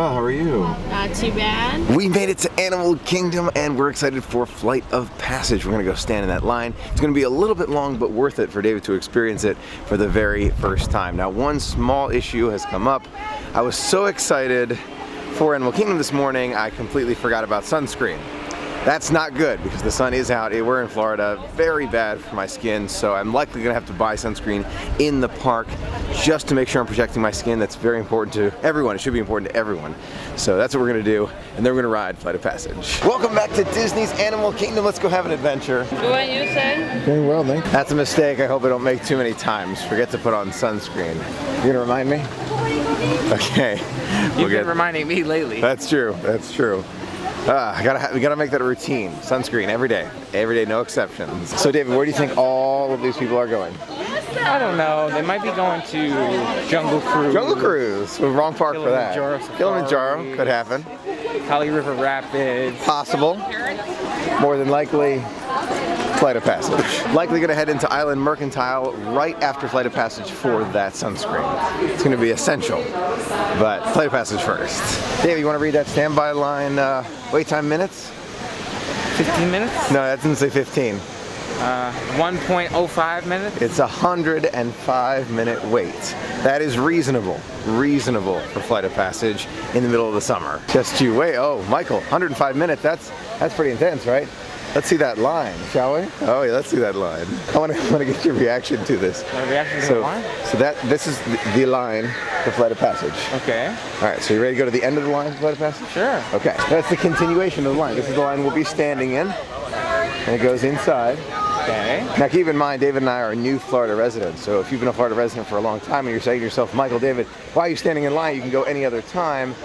well. How are you? Not too bad. We made it to Animal Kingdom and we're excited for Flight of Passage. We're gonna go stand in that line. It's gonna be a little bit long, but worth it for David to experience it for the very first time. Now, one small issue has come up. I was so excited for Animal Kingdom this morning, I completely forgot about sunscreen. That's not good because the sun is out. We're in Florida, very bad for my skin, so I'm likely gonna have to buy sunscreen in the park just to make sure I'm protecting my skin. That's very important to everyone. It should be important to everyone. So that's what we're gonna do, and then we're gonna ride Flight of Passage. Welcome back to Disney's Animal Kingdom. Let's go have an adventure. What you say? Doing well, thanks. That's a mistake I hope I don't make too many times. Forget to put on sunscreen. You gonna remind me? Okay. You've been reminding me lately. That's true, that's true. We gotta make that a routine. Sunscreen every day, no exceptions. So David, where do you think all of these people are going? I don't know. They might be going to Jungle Cruise. Jungle Cruise. Well, wrong park for that. Kilimanjaro could happen. Holly River Rapids. Possible. More than likely, Flight of Passage. Likely gonna head into Island Mercantile right after Flight of Passage for that sunscreen. It's gonna be essential, but Flight of Passage first. Dave, you wanna read that standby line, wait time minutes? 15 minutes? No, that didn't say 15. 1.05 minutes? It's a 105-minute wait. That is reasonable for Flight of Passage in the middle of the summer. Just you wait. Oh, Michael, 105 minutes, that's pretty intense, right? Let's see that line, shall we? Oh yeah, let's see that line. I want to get your reaction to this. My reaction to the line? So this is the line for Flight of Passage. Okay. All right, so you ready to go to the end of the line for Flight of Passage? Sure. Okay, that's the continuation of the line. This is the line we'll be standing in, and it goes inside. Okay. Now keep in mind, David and I are new Florida residents, so if you've been a Florida resident for a long time and you're saying to yourself, Michael, David, why are you standing in line? You can go any other time.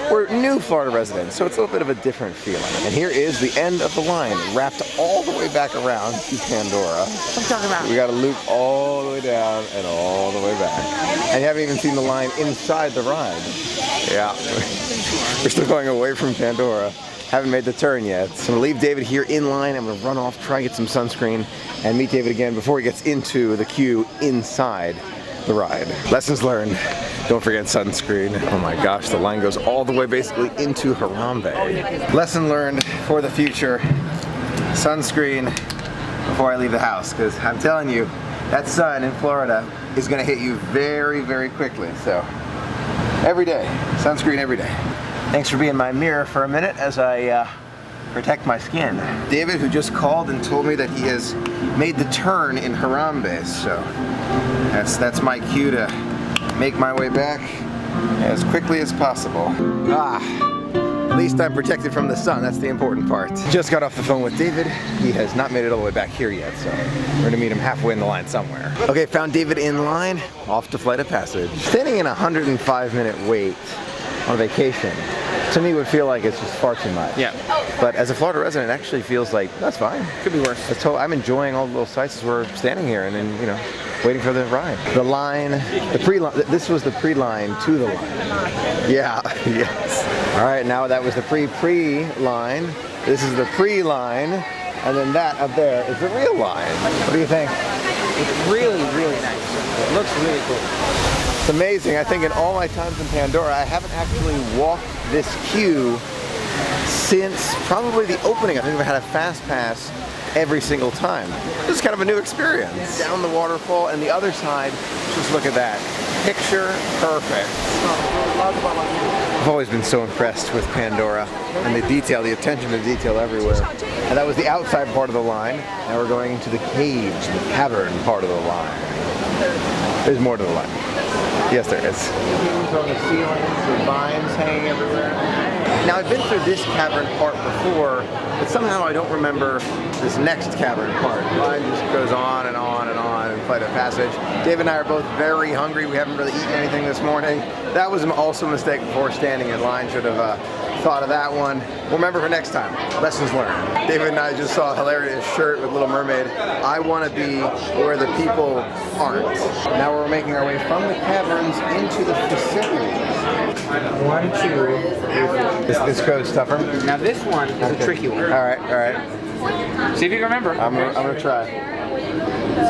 We're new Florida residents, so it's a little bit of a different feeling. And here is the end of the line, wrapped all the way back around to Pandora. What are you talking about? We got to loop all the way down and all the way back. And you haven't even seen the line inside the ride. Yeah. We're still going away from Pandora. Haven't made the turn yet. So I'm gonna leave David here in line. I'm gonna run off, try and get some sunscreen, and meet David again before he gets into the queue inside the ride. Lessons learned. Don't forget sunscreen. Oh my gosh, the line goes all the way basically into Harambe. Lesson learned for the future. Sunscreen before I leave the house, because I'm telling you, that sun in Florida is gonna hit you very, very quickly. So every day, sunscreen every day. Thanks for being my mirror for a minute as I protect my skin. David, who just called and told me that he has made the turn in Harambe, so that's my cue to make my way back as quickly as possible. At least I'm protected from the sun, that's the important part. Just got off the phone with David. He has not made it all the way back here yet, so we're gonna meet him halfway in the line somewhere. Okay, found David in line, off to Flight of Passage. Standing in a 105-minute wait on vacation, to me would feel like it's just far too much. Yeah. But as a Florida resident, it actually feels like that's fine. Could be worse. I'm enjoying all the little sights as we're standing here and then, you know, waiting for the ride. The line, the pre-line, this was the pre-line to the line. Yeah, yes. All right, now that was the pre-line. This is the pre-line, and then that up there is the real line. What do you think? It's really, really nice. It looks really cool. It's amazing. I think in all my times in Pandora, I haven't actually walked this queue since probably the opening. I think I've had a fast pass every single time. This is kind of a new experience. Down the waterfall and the other side, just look at that. Picture perfect. I've always been so impressed with Pandora and the detail, the attention to detail everywhere. And that was the outside part of the line. Now we're going into the cage, the cavern part of the line. There's more to the line. Yes, there is. On the ceilings, the vines hanging everywhere. Now, I've been through this cavern part before, but somehow I don't remember this next cavern part. The line just goes on and on and on in Flight of Passage. Dave and I are both very hungry. We haven't really eaten anything this morning. That was also a mistake before standing in line. Should have thought of that one. We'll remember for next time. Lessons learned. David and I just saw a hilarious shirt with Little Mermaid. I want to be where the people aren't. Now we're making our way from the caverns into the facilities. 1, 2. This goes tougher. Now this one is a tricky one. All right. See if you can remember. I'm gonna try.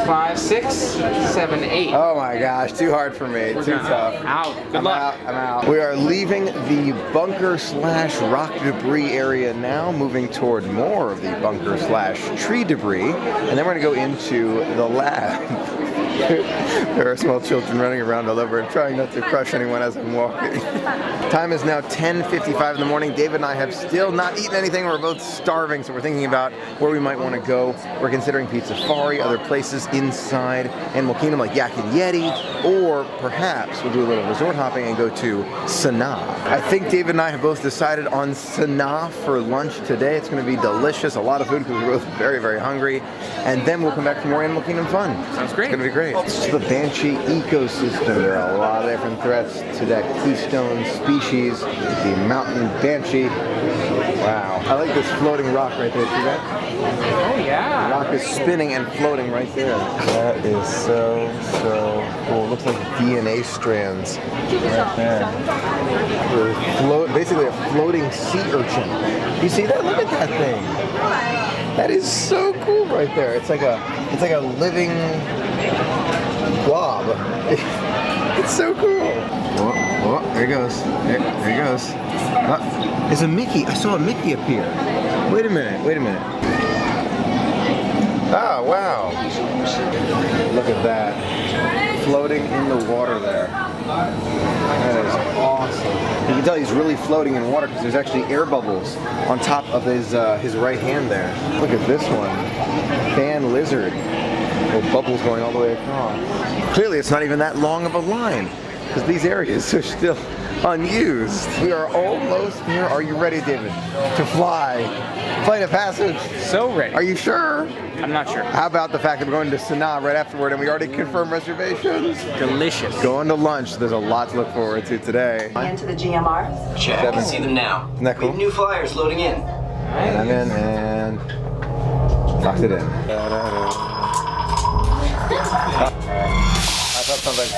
5, 6, 7, 8. Oh my gosh, too hard for me. Too tough. Out. Good I'm luck. out. I'm out. We are leaving the bunker/rock debris area now, moving toward more of the bunker/tree debris, and then we're gonna go into the lab. There are small children running around all over and trying not to crush anyone as I'm walking. Time is now 10:55 in the morning. David and I have still not eaten anything. We're both starving, so we're thinking about where we might want to go. We're considering Pizzafari, other places inside Animal Kingdom like Yak and Yeti, or perhaps we'll do a little resort hopping and go to Sanaa. I think David and I have both decided on Sanaa for lunch today. It's going to be delicious, a lot of food because we're both very, very hungry, and then we'll come back for more Animal Kingdom fun. Sounds great. It's going to be great. This is the Banshee ecosystem. There are a lot of different threats to that keystone species, the mountain banshee. Wow. I like this floating rock right there. See that? Oh, yeah. The rock is spinning and floating right there. That is so cool. It looks like DNA strands right there. Basically a floating sea urchin. You see that? Look at that thing. That is so cool right there. It's like a living blob. It's so cool. Oh, there he goes. There he goes. There's a Mickey. I saw a Mickey appear. Wait a minute. Oh, wow. Look at that. Floating in the water there. That is awesome. You can tell he's really floating in water because there's actually air bubbles on top of his right hand there. Look at this one. Fan lizard. Little bubbles going all the way across. Clearly it's not even that long of a line because these areas are still unused. We are almost here. Are you ready, David, to fly? Flight of passage. So ready. Are you sure? I'm not sure. How about the fact that we're going to Sanaa right afterward and we already confirmed reservations? Delicious. Going to lunch. There's a lot to look forward to today. Into the GMR. Check. Seven. See them now. Isn't that We have cool? new flyers loading in. And I'm in and locked it in. I felt something.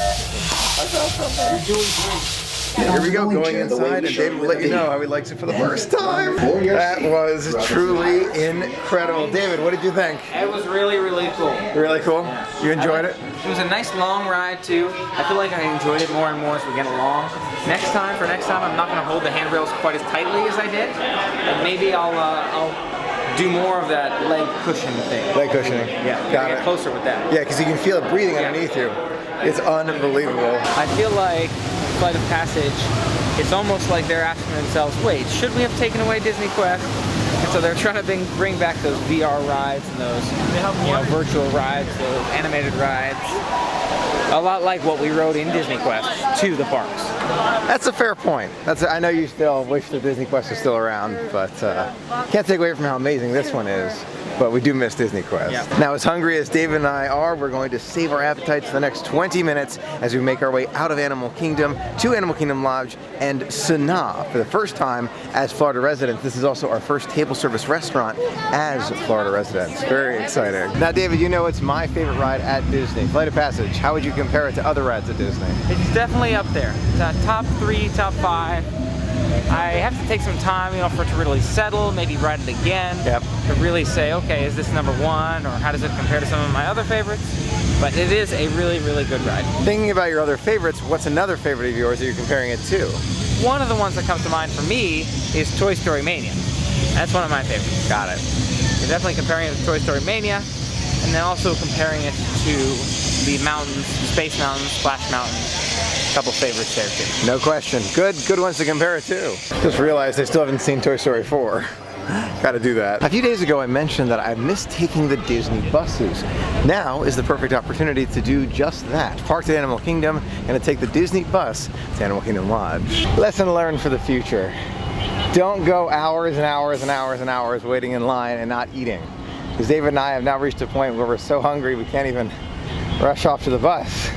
You're doing great. Here we go, going inside, and David will let you know how he likes it for the first time. That was truly incredible. David, what did you think? It was really, really cool. Really cool? You enjoyed it? It was a nice long ride too. I feel like I enjoyed it more and more as we get along. Next time, I'm not going to hold the handrails quite as tightly as I did. But maybe I'll do more of that leg cushion thing. Leg cushioning. Yeah, Got get it. closer with that. Yeah, because you can feel it breathing underneath you. It's unbelievable. I feel like Flight of Passage, it's almost like they're asking themselves, wait, should we have taken away Disney Quest? And so they're trying to bring back those VR rides and those virtual rides, those animated rides. A lot like what we rode in Disney Quest to the parks. That's a fair point. I know you still wish the Disney Quest was still around, but can't take away from how amazing this one is. But we do miss Disney Quest. Yeah. Now, as hungry as David and I are, we're going to save our appetites for the next 20 minutes as we make our way out of Animal Kingdom to Animal Kingdom Lodge and Sanaa for the first time as Florida residents. This is also our first table service restaurant as Florida residents. Very exciting. Now, David, you know it's my favorite ride at Disney, Flight of Passage. How would you compare it to other rides at Disney? It's definitely up there. It's top 3, top 5. I have to take some time, for it to really settle, maybe ride it again. Yep. To really say, okay, is this number 1, or how does it compare to some of my other favorites? But it is a really, really good ride. Thinking about your other favorites, what's another favorite of yours that you're comparing it to? One of the ones that comes to mind for me is Toy Story Mania. That's one of my favorites. Got it. You're definitely comparing it to Toy Story Mania, and then also comparing it to the mountains, Space Mountain, Splash Mountain. Couple favorites there too. No question. Good ones to compare it to. Just realized I still haven't seen Toy Story 4. Gotta do that. A few days ago I mentioned that I missed taking the Disney buses. Now is the perfect opportunity to do just that. Parked at Animal Kingdom and to take the Disney bus to Animal Kingdom Lodge. Lesson learned for the future. Don't go hours and hours and hours and hours waiting in line and not eating. Because David and I have now reached a point where we're so hungry we can't even rush off to the bus.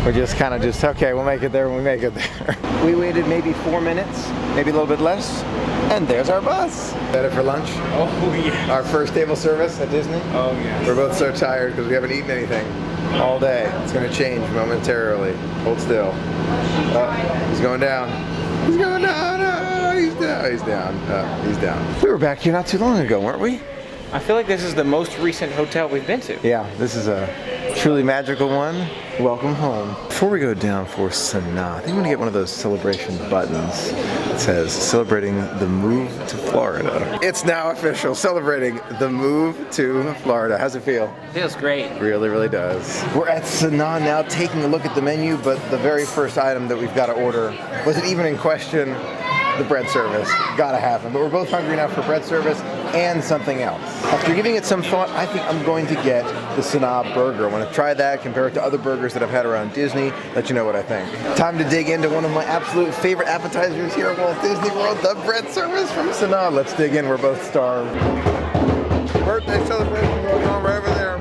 We're just kind of okay, we'll make it there when we make it there. We waited maybe 4 minutes, maybe a little bit less, and there's our bus. Ready for lunch? Oh yeah. Our first table service at Disney? Oh yeah. We're both so tired because we haven't eaten anything all day. It's going to change momentarily. Hold still. Oh, he's going down. He's going down. Oh, he's down. He's down. He's down. We were back here not too long ago, weren't we? I feel like this is the most recent hotel we've been to. Yeah, this is a truly magical one. Welcome home. Before we go down for Sanaa, I think I'm gonna get one of those celebration buttons that says celebrating the move to Florida. It's now official, celebrating the move to Florida. How's it feel? Feels great. Really, really does. We're at Sanaa now, taking a look at the menu, but the very first item that we've got to order wasn't even in question. The bread service. Gotta have them. But we're both hungry now for bread service and something else. After giving it some thought, I think I'm going to get the Sanaa burger. I want to try that, compare it to other burgers that I've had around Disney, let you know what I think. Time to dig into one of my absolute favorite appetizers here at Walt Disney World, the bread service from Sanaa. Let's dig in, we're both starved. Birthday celebration going on right over there.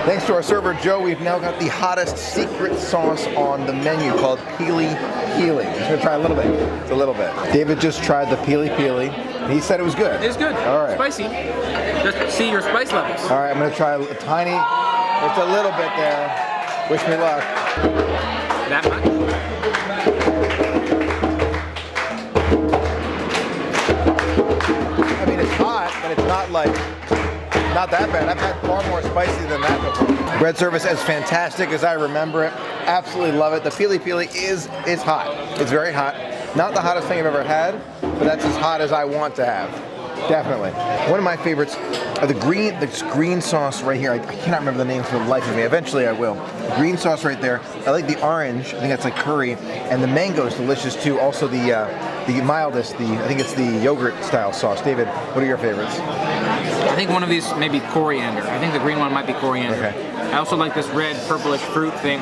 Thanks to our server Joe, we've now got the hottest secret sauce on the menu called Pili Pili. I'm just gonna try a little bit. It's a little bit. David just tried the Pili Pili, and he said it was good. It's good. All right. Spicy. Just see your spice levels. All right, I'm gonna try a tiny, just a little bit there. Wish me luck. That much? I mean, it's hot, but it's not that bad. I've had far more spicy than that before. Bread service as fantastic as I remember it. Absolutely love it. The Pili Pili is hot. It's very hot. Not the hottest thing I've ever had, but that's as hot as I want to have. Definitely. One of my favorites are this green sauce right here. I cannot remember the name for the life of me. Eventually I will. The green sauce right there. I like the orange. I think that's like curry. And the mango is delicious too. Also the mildest, I think it's the yogurt style sauce. David, what are your favorites? I think one of these may be coriander. I think the green one might be coriander. Okay. I also like this red purplish fruit thing.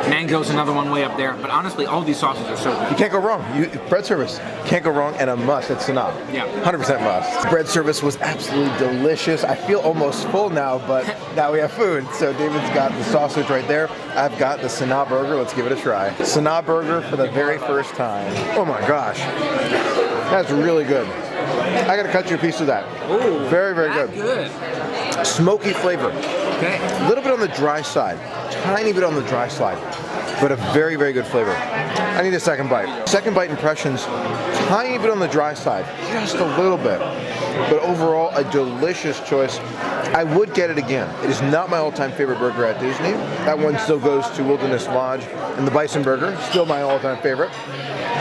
Mango's another one way up there. But honestly, all these sauces are so You good. can't go wrong. Bread service can't go wrong, and a must at Sanaa. Yeah. 100% must. Bread service was absolutely delicious. I feel almost full now, but now we have food. So David's got the sausage right there. I've got the Sanaa burger. Let's give it a try. Sanaa burger for the very first time. Oh my gosh. That's really good. I gotta cut you a piece of that. Ooh, very, very that good. Smoky flavor. Okay. A little bit on the dry side. Tiny bit on the dry side. But a very, very good flavor. I need a second bite. Second bite impressions, tiny bit on the dry side. Just a little bit. But overall, a delicious choice. I would get it again. It is not my all-time favorite burger at Disney. That one still goes to Wilderness Lodge. And the Bison Burger, still my all-time favorite.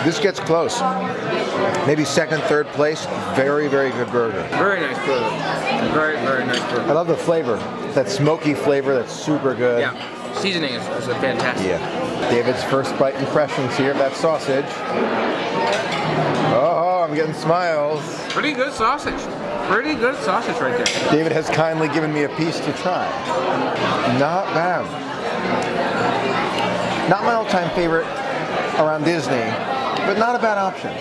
This gets close. Maybe second, third place. Very, very good burger. Very nice burger. Very, very nice I burger. love the flavor. That smoky flavor that's super good. Yeah. Seasoning is fantastic. Yeah. David's first bite impressions here of that sausage. Oh, I'm getting smiles. Pretty good sausage. Pretty good sausage right there. David has kindly given me a piece to try. Not bad. Not my all-time favorite around Disney, but not a bad option.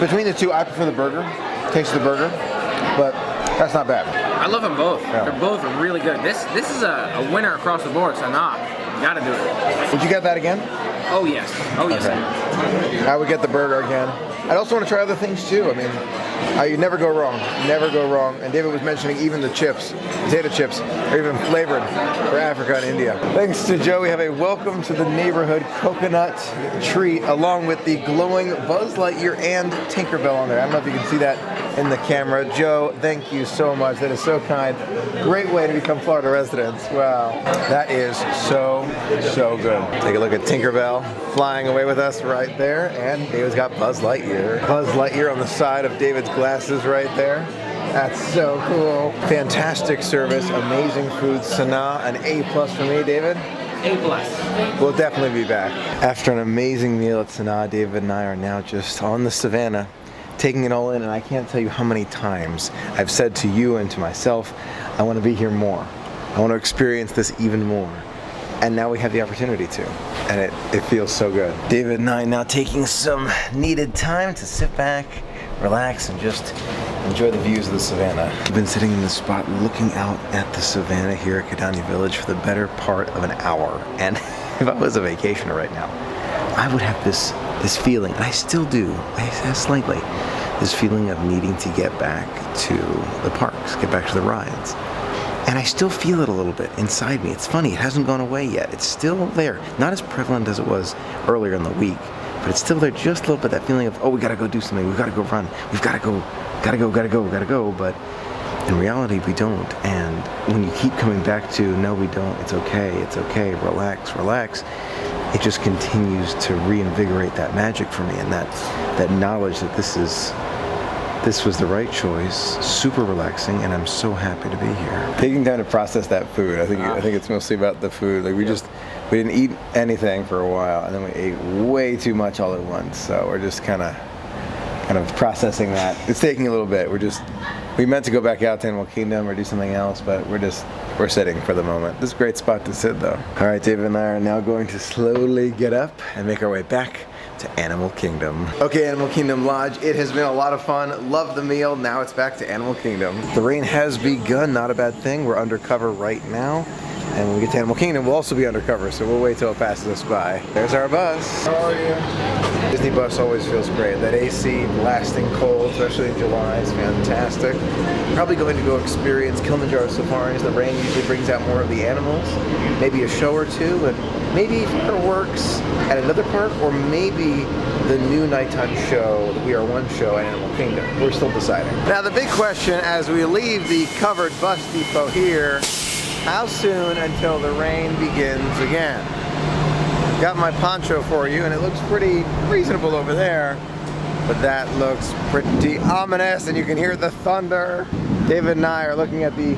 Between the two, I prefer the burger. Taste of the burger, but that's not bad. I love them both. Yeah. They're both really good. This is a winner across the board. Sanaa, you gotta do it. Would you get that again? Oh yes. Oh yes. Okay. I would get the burger again. I'd also want to try other things too. I mean, you never go wrong. Never go wrong. And David was mentioning even the chips, potato chips, are even flavored for Africa and India. Thanks to Joe, we have a welcome to the neighborhood coconut treat along with the glowing Buzz Lightyear and Tinkerbell on there. I don't know if you can see that in the camera. Joe, thank you so much. That is so kind. Great way to become Florida residents. Wow. That is so good. Take a look at Tinkerbell flying away with us right there. And David's got Buzz Lightyear. Buzz Lightyear on the side of David's glasses right there. That's so cool. Fantastic service, amazing food. Sanaa, an A+ for me, David. A+. We'll definitely be back. After an amazing meal at Sanaa, David and I are now just on the savannah, taking it all in, and I can't tell you how many times I've said to you and to myself, I want to be here more. I want to experience this even more. And now we have the opportunity to, and it feels so good. David and I now taking some needed time to sit back, relax, and just enjoy the views of the savannah. I've been sitting in this spot looking out at the savannah here at Kidani Village for the better part of an hour. And if I was a vacationer right now, I would have this feeling, and I still do, slightly, this feeling of needing to get back to the parks, get back to the rides. And I still feel it a little bit inside me. It's funny, it hasn't gone away yet. It's still there. Not as prevalent as it was earlier in the week, but it's still there just a little bit, that feeling of, oh, we gotta go do something, we gotta go run, we've gotta go, but in reality we don't. And when you keep coming back to, no we don't, it's okay, relax, it just continues to reinvigorate that magic for me, and that knowledge that this was the right choice, super relaxing, and I'm so happy to be here. Taking time to process that food, I think it's mostly about the food. Like we didn't eat anything for a while, and then we ate way too much all at once. So we're just kind of processing that. It's taking a little bit. We meant to go back out to Animal Kingdom or do something else, but we're sitting for the moment. This is a great spot to sit though. All right, David and I are now going to slowly get up and make our way back to Animal Kingdom. Okay, Animal Kingdom Lodge, it has been a lot of fun. Love the meal. Now it's back to Animal Kingdom. The rain has begun, not a bad thing. We're undercover right now. And when we get to Animal Kingdom, we'll also be undercover, so we'll wait till it passes us by. There's our bus. How are you? Disney bus always feels great. That AC blasting cold, especially in July, is fantastic. Probably going to go experience Kilimanjaro safaris. The rain usually brings out more of the animals. Maybe a show or two, and maybe fireworks at another park, or maybe the new nighttime show, the We Are One show at Animal Kingdom. We're still deciding. Now the big question as we leave the covered bus depot here, how soon until the rain begins again? Got my poncho for you, and it looks pretty reasonable over there, but that looks pretty ominous, and you can hear the thunder. David and I are looking at the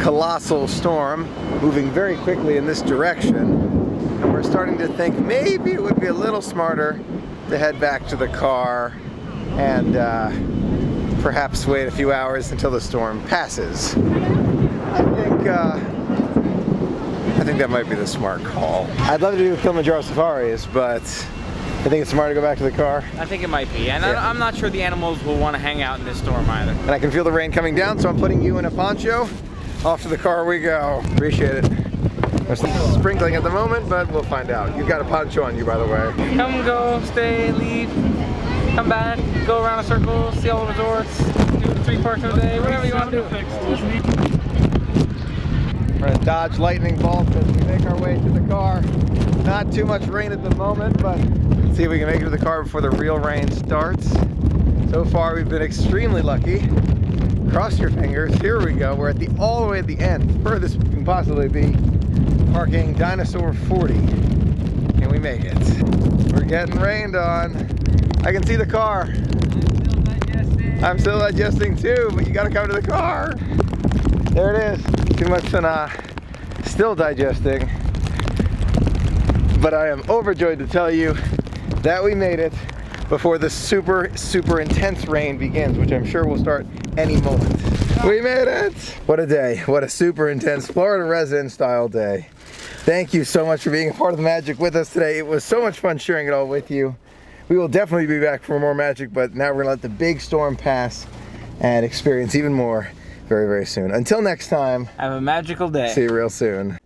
colossal storm moving very quickly in this direction, and we're starting to think maybe it would be a little smarter to head back to the car and perhaps wait a few hours until the storm passes. I think that might be the smart call. I'd love to do Kilimanjaro safaris, but I think it's smarter to go back to the car. I think it might be, and yeah. I'm not sure the animals will want to hang out in this storm either. And I can feel the rain coming down, so I'm putting you in a poncho. Off to the car we go. Appreciate it. There's some sprinkling at the moment, but we'll find out. You've got a poncho on you, by the way. Come, go, stay, leave, come back, go around a circle, see all the resorts, do the 3 parks of the day, whatever you want to do. We're gonna dodge lightning bolts as we make our way to the car. Not too much rain at the moment, but let's see if we can make it to the car before the real rain starts. So far we've been extremely lucky. Cross your fingers. Here we go. We're at all the way at the end. Furthest we can possibly be. Parking Dinosaur 40. Can we make it? We're getting rained on. I can see the car. I'm still digesting too, but you gotta come to the car. There it is. Too much than still digesting. But I am overjoyed to tell you that we made it before the super intense rain begins, which I'm sure will start any moment. We made it! What a day. What a super intense Florida resident style day. Thank you so much for being a part of the magic with us today. It was so much fun sharing it all with you. We will definitely be back for more magic, but now we're gonna let the big storm pass and experience even more very, very soon. Until next time, have a magical day. See you real soon.